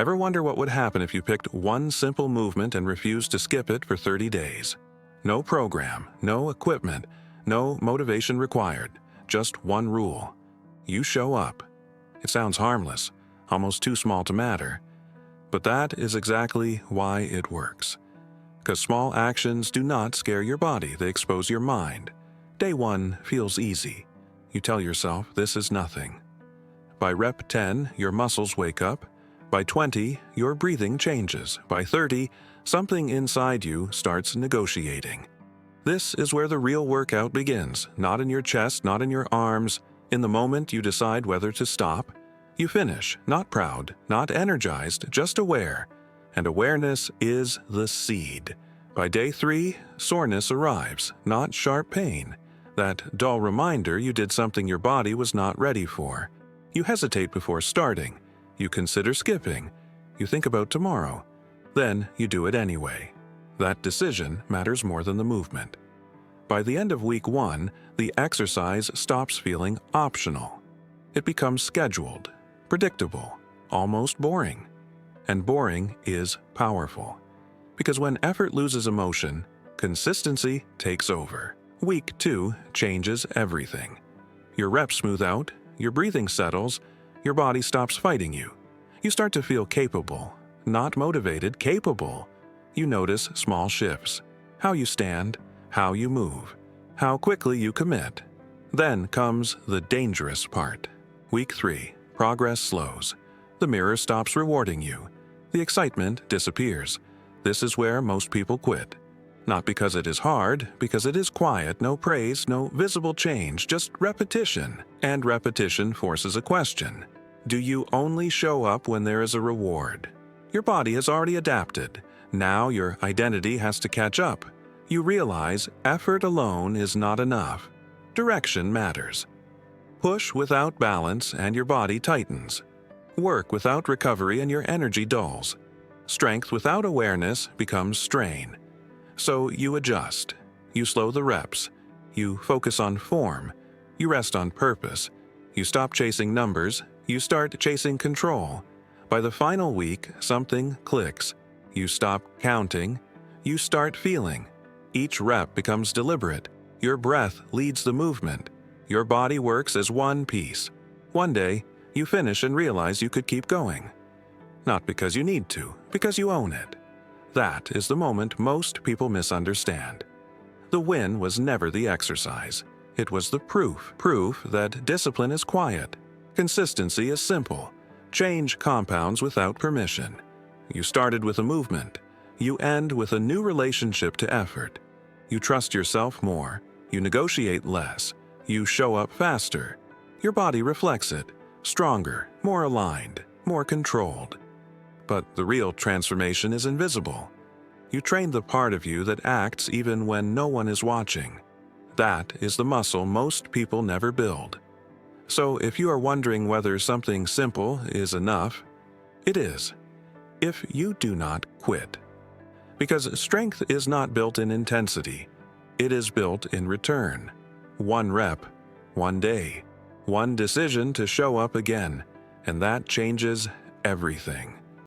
Ever wonder what would happen if you picked one simple movement and refused to skip it for 30 days? No program, no equipment, no motivation required, just one rule. You show up. It sounds harmless, almost too small to matter. But that is exactly why it works. Because small actions do not scare your body, they expose your mind. Day 1 feels easy. You tell yourself this is nothing. By rep 10, your muscles wake up. By 20, your breathing changes. By 30, something inside you starts negotiating. This is where the real workout begins, not in your chest, not in your arms. In the moment you decide whether to stop, you finish, not proud, not energized, just aware. And awareness is the seed. By day 3, soreness arrives, not sharp pain. That dull reminder you did something your body was not ready for. You hesitate before starting. You consider skipping. You think about tomorrow. Then you do it anyway. That decision matters more than the movement. By the end of week 1, the exercise stops feeling optional. It becomes scheduled, predictable, almost boring. And boring is powerful. Because when effort loses emotion, consistency takes over. Week 2 changes everything. Your reps smooth out, your breathing settles, your body stops fighting you. You start to feel capable, not motivated, capable. You notice small shifts, how you stand, how you move, how quickly you commit. Then comes the dangerous part. Week 3, progress slows. The mirror stops rewarding you. The excitement disappears. This is where most people quit. Not because it is hard, because it is quiet, no praise, no visible change, just repetition. And repetition forces a question. Do you only show up when there is a reward? Your body has already adapted. Now your identity has to catch up. You realize effort alone is not enough. Direction matters. Push without balance and your body tightens. Work without recovery and your energy dulls. Strength without awareness becomes strain. So you adjust. You slow the reps. You focus on form. You rest on purpose. You stop chasing numbers. You start chasing control. By the final week, something clicks. You stop counting. You start feeling. Each rep becomes deliberate. Your breath leads the movement. Your body works as one piece. One day, you finish and realize you could keep going. Not because you need to, because you own it. That is the moment most people misunderstand. The win was never the exercise. It was the proof that discipline is quiet. Consistency is simple. Change compounds without permission. You started with a movement. You end with a new relationship to effort. You trust yourself more. You negotiate less. You show up faster. Your body reflects it. Stronger, more aligned, more controlled. But the real transformation is invisible. You train the part of you that acts even when no one is watching. That is the muscle most people never build. So if you are wondering whether something simple is enough, it is, if you do not quit. Because strength is not built in intensity. It is built in return. One rep, one day, one decision to show up again, and that changes everything.